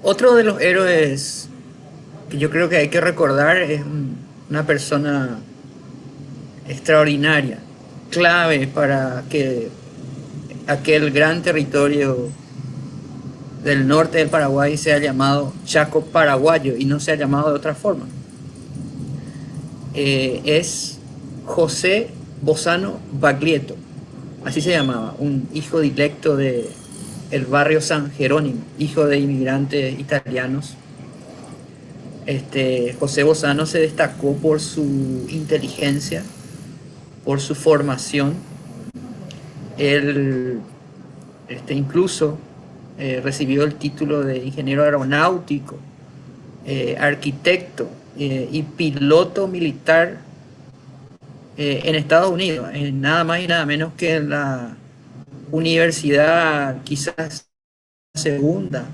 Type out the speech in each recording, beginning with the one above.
Otro de los héroes que yo creo que hay que recordar es una persona extraordinaria, clave para que aquel gran territorio del norte del Paraguay sea llamado Chaco paraguayo y no sea llamado de otra forma. Es José Bozano Baglietto, así se llamaba, un hijo directo de el barrio San Jerónimo, hijo de inmigrantes italianos. José Bozano se destacó por su inteligencia, por su formación. Él incluso recibió el título de ingeniero aeronáutico, arquitecto y piloto militar en Estados Unidos, en nada más y nada menos que en la universidad quizás segunda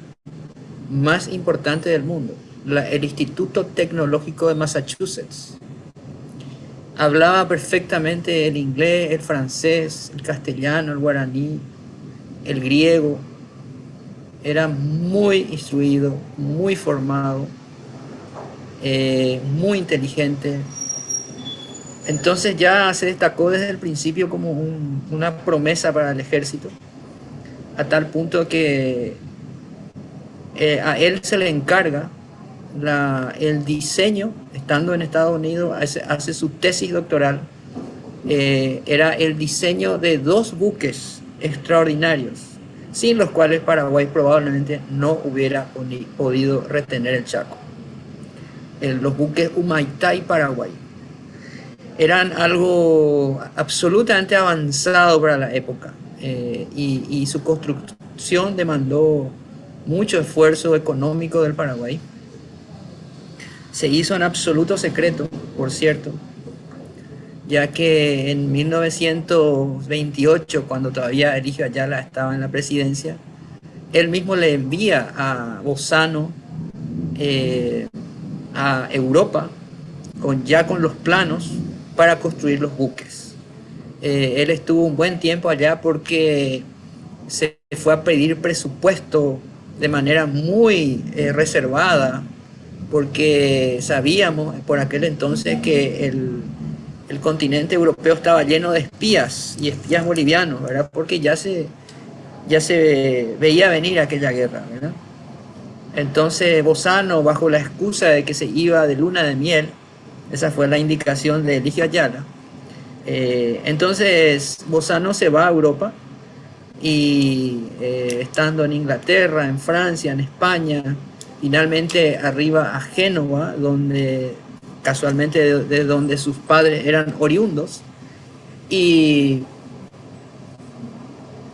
más importante del mundo, el Instituto Tecnológico de Massachusetts. Hablaba perfectamente el inglés, el francés, el castellano, el guaraní, el griego. Era muy instruido, muy formado, muy inteligente. Entonces ya se destacó desde el principio como una promesa para el ejército, a tal punto que a él se le encarga el diseño, estando en Estados Unidos, hace su tesis doctoral, era el diseño de 2 buques extraordinarios, sin los cuales Paraguay probablemente no hubiera podido retener el Chaco. Los buques Humaitá y Paraguay eran algo absolutamente avanzado para la época, y su construcción demandó mucho esfuerzo económico del Paraguay. Se hizo en absoluto secreto, por cierto, ya que en 1928, cuando todavía Eligio Ayala estaba en la presidencia, él mismo le envía a Bozano a Europa ya con los planos para construir los buques. Él estuvo un buen tiempo allá porque se fue a pedir presupuesto de manera muy reservada, porque sabíamos por aquel entonces que el continente europeo estaba lleno de espías y espías bolivianos, ¿verdad? Porque ya se veía venir aquella guerra, ¿verdad? Entonces Bozano, bajo la excusa de que se iba de luna de miel, esa fue la indicación de Eligio Ayala, entonces Bozano se va a Europa y estando en Inglaterra, en Francia, en España, finalmente arriba a Génova, donde casualmente de donde sus padres eran oriundos, y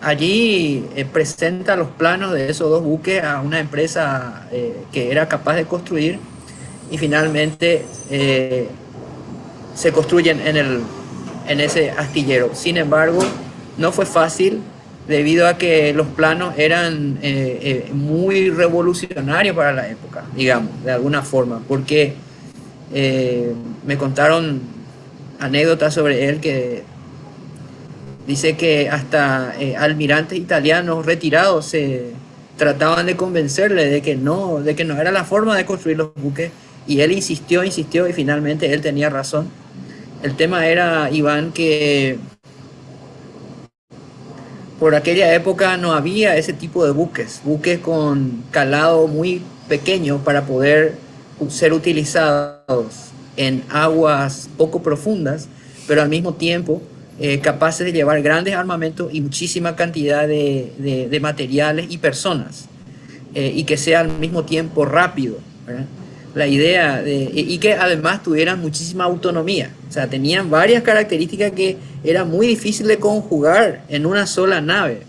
allí presenta los planos de esos 2 buques a una empresa que era capaz de construir, y finalmente se construyen en ese astillero. Sin embargo, no fue fácil, debido a que los planos eran muy revolucionarios para la época, digamos, de alguna forma, porque me contaron anécdotas sobre él que dice que hasta almirantes italianos retirados se trataban de convencerle de que no era la forma de construir los buques, y él insistió y finalmente él tenía razón. El tema era, Iván, que por aquella época no había ese tipo de buques con calado muy pequeño para poder ser utilizados en aguas poco profundas, pero al mismo tiempo capaces de llevar grandes armamentos y muchísima cantidad de materiales y personas, y que sea al mismo tiempo rápido, ¿verdad? La idea y que además tuvieran muchísima autonomía, o sea, tenían varias características que era muy difícil de conjugar en una sola nave.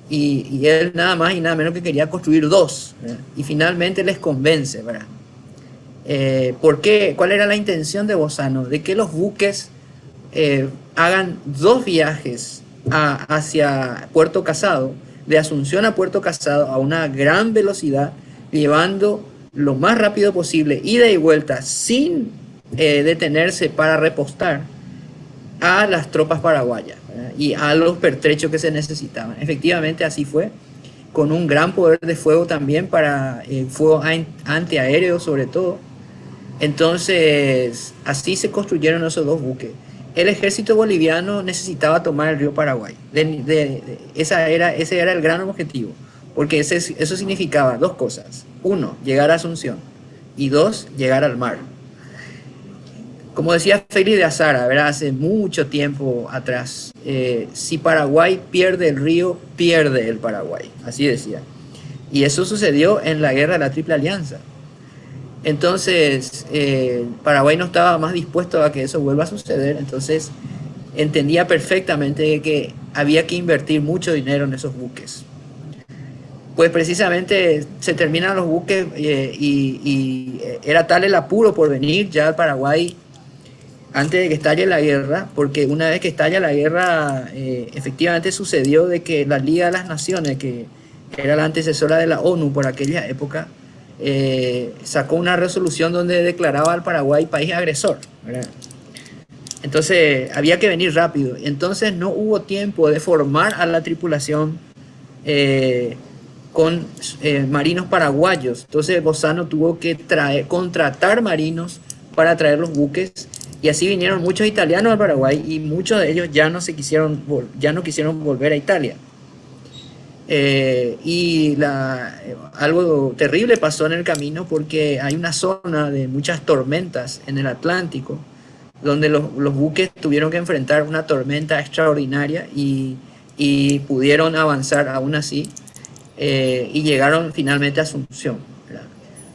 y él nada más y nada menos que quería construir dos, ¿verdad? Y finalmente les convence, ¿verdad? ¿Por qué? ¿Cuál era la intención de Bozano? De que los buques hagan dos viajes hacia Puerto Casado, de Asunción a Puerto Casado a una gran velocidad, llevando lo más rápido posible, ida y vuelta, sin detenerse para repostar a las tropas paraguayas, ¿verdad? Y a los pertrechos que se necesitaban. Efectivamente así fue, con un gran poder de fuego también para fuego antiaéreo sobre todo. Entonces, así se construyeron esos dos buques. El ejército boliviano necesitaba tomar el río Paraguay. Ese era el gran objetivo, porque eso significaba dos cosas. Uno, llegar a Asunción, y dos, llegar al mar. Como decía Félix de Azara, ¿verdad? Hace mucho tiempo atrás, si Paraguay pierde el río, pierde el Paraguay. Así decía. Y eso sucedió en la guerra de la Triple Alianza. Entonces, Paraguay no estaba más dispuesto a que eso vuelva a suceder. Entonces, entendía perfectamente que había que invertir mucho dinero en esos buques. Pues precisamente se terminan los buques y era tal el apuro por venir ya al Paraguay antes de que estalle la guerra, porque una vez que estalla la guerra, efectivamente sucedió de que la Liga de las Naciones, que era la antecesora de la ONU por aquella época, sacó una resolución donde declaraba al Paraguay país agresor, ¿verdad? Entonces había que venir rápido. Entonces no hubo tiempo de formar a la tripulación con marinos paraguayos. Entonces Bozano tuvo que contratar marinos para traer los buques, y así vinieron muchos italianos al Paraguay y muchos de ellos ya no quisieron volver a Italia. Algo terrible pasó en el camino, porque hay una zona de muchas tormentas en el Atlántico, donde los buques tuvieron que enfrentar una tormenta extraordinaria y pudieron avanzar aún así, y llegaron finalmente a Asunción, ¿verdad?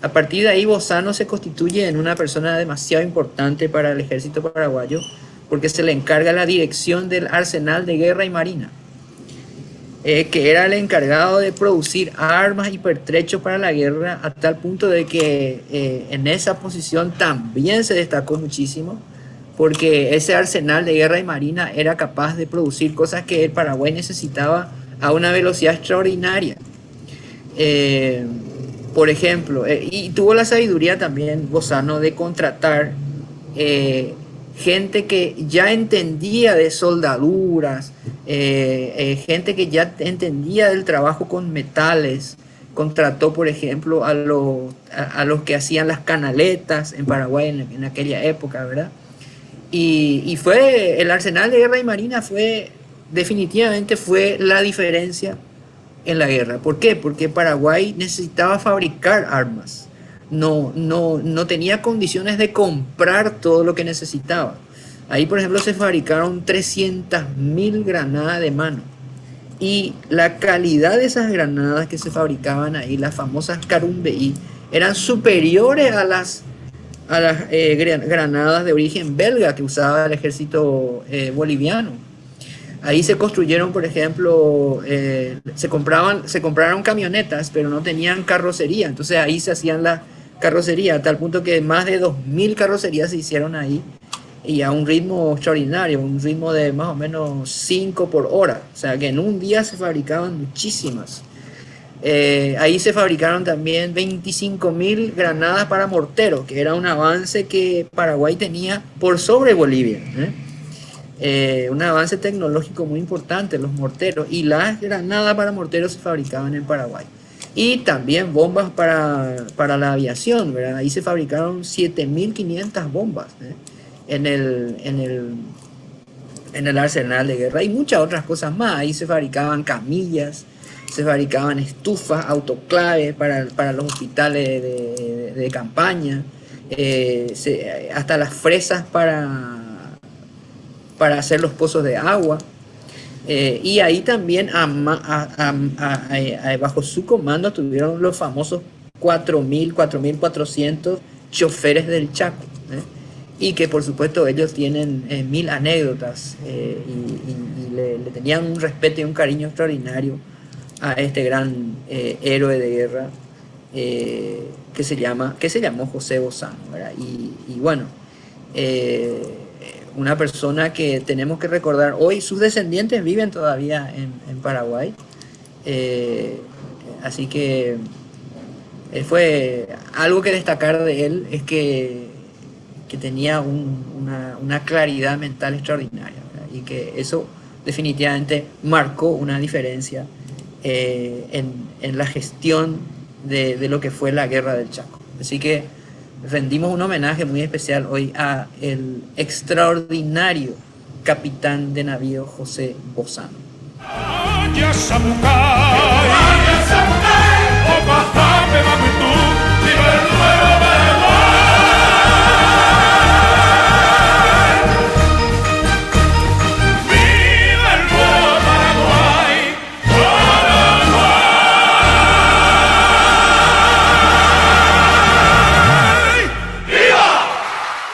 A partir de ahí Bozano se constituye en una persona demasiado importante para el ejército paraguayo, porque se le encarga la dirección del arsenal de guerra y marina, que era el encargado de producir armas y pertrechos para la guerra, a tal punto de que en esa posición también se destacó muchísimo, porque ese arsenal de guerra y marina era capaz de producir cosas que el Paraguay necesitaba a una velocidad extraordinaria. Por ejemplo, y tuvo la sabiduría también Bozano de contratar gente que ya entendía de soldaduras, gente que ya entendía del trabajo con metales. Contrató, por ejemplo, a los que hacían las canaletas en Paraguay en aquella época, ¿verdad? Y fue el arsenal de guerra y marina, definitivamente fue la diferencia en la guerra. ¿Por qué? Porque Paraguay necesitaba fabricar armas. No tenía condiciones de comprar todo lo que necesitaba. Ahí, por ejemplo, se fabricaron 300.000 granadas de mano. Y la calidad de esas granadas que se fabricaban ahí, las famosas Carumbeí, eran superiores a las granadas de origen belga que usaba el ejército boliviano. Ahí se construyeron, por ejemplo, se compraron camionetas, pero no tenían carrocería. Entonces ahí se hacían la carrocería, a tal punto que más de 2.000 carrocerías se hicieron ahí, y a un ritmo extraordinario, un ritmo de más o menos 5 por hora. O sea que en un día se fabricaban muchísimas. Ahí se fabricaron también 25.000 granadas para morteros, que era un avance que Paraguay tenía por sobre Bolivia, un avance tecnológico muy importante, los morteros, y las granadas para morteros se fabricaban en Paraguay. Y también bombas para la aviación, ¿verdad? Ahí se fabricaron 7.500 bombas en el arsenal de guerra, y muchas otras cosas más. Ahí se fabricaban camillas, se fabricaban estufas, autoclaves para los hospitales de campaña, hasta las fresas para hacer los pozos de agua. Y ahí también bajo su comando tuvieron los famosos 4.400 choferes del Chaco, y que por supuesto ellos tienen 1.000 anécdotas, y le tenían un respeto y un cariño extraordinario a este gran héroe de guerra que se llamó José Bozano, ¿verdad? Y bueno, una persona que tenemos que recordar hoy, sus descendientes viven todavía en Paraguay, así que fue algo que destacar de él, es que tenía una claridad mental extraordinaria, ¿verdad? Y que eso definitivamente marcó una diferencia en la gestión de lo que fue la guerra del Chaco. Así que rendimos un homenaje muy especial hoy a el extraordinario capitán de navío José Bozano.